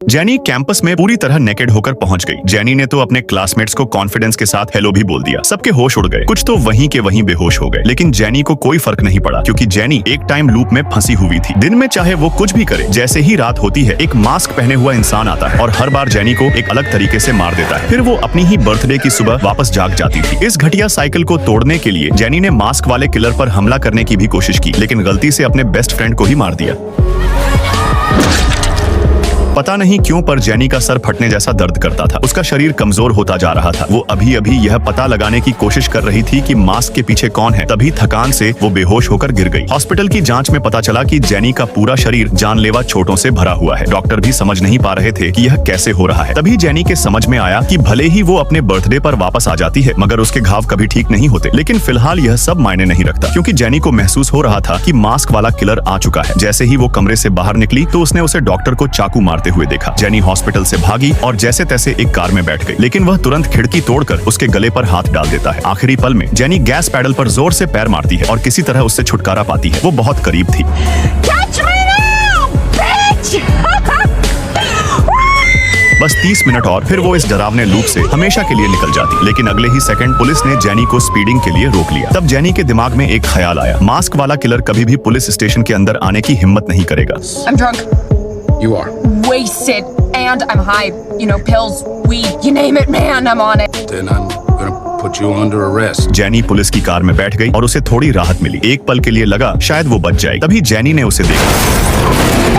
जैनी campus में पूरी तरह नेकेड होकर पहुंच गई। जैनी ने तो अपने क्लासमेट्स को कॉन्फिडेंस के साथ हेलो भी बोल दिया। सबके होश उड़ गए, कुछ तो वहीं के वहीं बेहोश हो गए। लेकिन जैनी को कोई फर्क नहीं पड़ा, क्योंकि जैनी एक टाइम लूप में फंसी हुई थी। दिन में चाहे वो कुछ भी करे, जैसे ही रात होती है एक मास्क पहने हुआ इंसान आता है और हर बार जैनी को एक अलग तरीके से मार देता है। फिर वो अपनी ही बर्थडे की सुबह वापस जाग जाती थी। इस घटिया साइकिल को तोड़ने के लिए जैनी ने मास्क वाले किलर पर हमला करने की भी कोशिश की, लेकिन गलती से अपने बेस्ट फ्रेंड को ही मार दिया। पता नहीं क्यों पर जैनी का सर फटने जैसा दर्द करता था। उसका शरीर कमजोर होता जा रहा था। वो अभी अभी यह पता लगाने की कोशिश कर रही थी कि मास्क के पीछे कौन है, तभी थकान से वो बेहोश होकर गिर गई। हॉस्पिटल की जांच में पता चला कि जैनी का पूरा शरीर जानलेवा चोटों से भरा हुआ है। डॉक्टर भी समझ नहीं पा रहे थे कि यह कैसे हो रहा है। तभी जैनी के समझ में आया कि भले ही वो अपने बर्थडे पर वापस आ जाती है, मगर उसके घाव कभी ठीक नहीं होते। लेकिन फिलहाल यह सब मायने नहीं रखता, क्योंकि जैनी को महसूस हो रहा था कि मास्क वाला किलर आ चुका है। जैसे ही वो कमरे से बाहर निकली तो उसने उसे डॉक्टर को चाकू मारते हुए देखा। जैनी हॉस्पिटल से भागी और जैसे तैसे एक कार में बैठ गई, लेकिन वह तुरंत खिड़की तोड़कर उसके गले पर हाथ डाल देता है। आखिरी पल में जैनी गैस पैडल पर जोर से पैर मारती है और किसी तरह उससे छुटकारा पाती है। वो बहुत करीब थी। बस 30 मिनट और फिर वो इस डरावने लूप से हमेशा के लिए निकल जाती। लेकिन अगले ही सेकंड पुलिस ने जैनी को स्पीडिंग के लिए रोक लिया। तब जैनी के दिमाग में एक ख्याल आया, मास्क वाला किलर कभी भी पुलिस स्टेशन के अंदर आने की हिम्मत नहीं करेगा। I'm drunk. You are. Wasted. And I'm high. You know, pills, weed, you name it, man, I'm on it. Then I'm gonna put you under arrest. Jenny police की कार में बैठ गई और उसे थोड़ी राहत मिली। एक पल के लिए लगा शायद वो बच जाएगी। तभी जैनी ने उसे देखा।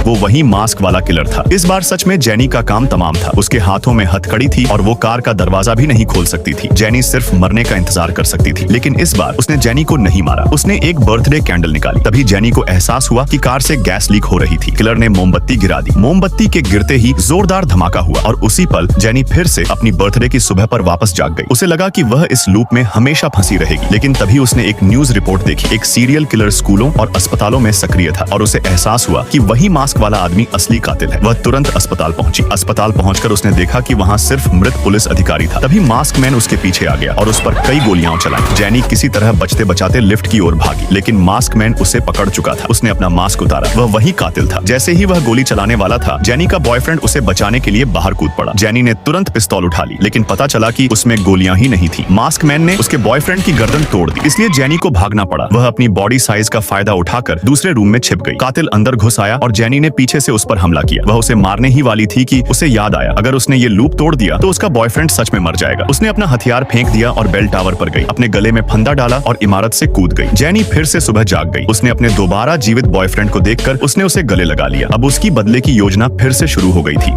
वो वही मास्क वाला किलर था। इस बार सच में जैनी का काम तमाम था। उसके हाथों में हथकड़ी थी और वो कार का दरवाजा भी नहीं खोल सकती थी। जैनी सिर्फ मरने का इंतजार कर सकती थी। लेकिन इस बार उसने जैनी को नहीं मारा। उसने एक बर्थडे कैंडल निकाली। तभी जैनी को एहसास हुआ कि कार से गैस लीक हो रही थी। किलर ने मोमबत्ती गिरा दी। मोमबत्ती के गिरते ही जोरदार धमाका हुआ और उसी पल जैनी फिर से अपनी बर्थडे की सुबह पर वापस जाग गई। उसे लगा कि वह इस लूप में हमेशा फंसी रहेगी। लेकिन तभी उसने एक न्यूज रिपोर्ट देखी। एक सीरियल किलर स्कूलों और अस्पतालों में सक्रिय था और उसे एहसास हुआ कि वही मास्क वाला आदमी असली कातिल है। वह तुरंत अस्पताल पहुंची। अस्पताल पहुंचकर उसने देखा कि वहां सिर्फ मृत पुलिस अधिकारी था। तभी मास्क मैन उसके पीछे आ गया और उस पर कई गोलियां चलाई। जैनी किसी तरह बचते बचाते लिफ्ट की ओर भागी, लेकिन मास्क मैन उसे पकड़ चुका था। उसने अपना मास्क उतारा। वह वही कातिल था। जैसे ही वह गोली चलाने वाला था, जैनी का बॉयफ्रेंड उसे बचाने के लिए बाहर कूद पड़ा। जैनी ने तुरंत पिस्तौल उठा ली, लेकिन पता चला कि उसमें गोलियां ही नहीं थी। मास्क मैन ने उसके बॉयफ्रेंड की गर्दन तोड़ दी, इसलिए जैनी को भागना पड़ा। वह अपनी बॉडी साइज का फायदा उठाकर दूसरे रूम में छिप गई। कातिल अंदर घुस आया और जैनी ने पीछे से उस पर हमला किया। वह उसे मारने ही वाली थी कि उसे याद आया, अगर उसने ये लूप तोड़ दिया तो उसका बॉयफ्रेंड सच में मर जाएगा। उसने अपना हथियार फेंक दिया और बेल टावर पर गई। अपने गले में फंदा डाला और इमारत से कूद गई। जैनी फिर से सुबह जाग गई। उसने अपने दोबारा जीवित बॉयफ्रेंड को देखकर उसने उसे गले लगा लिया। अब उसकी बदले की योजना फिर से शुरू हो गई थी।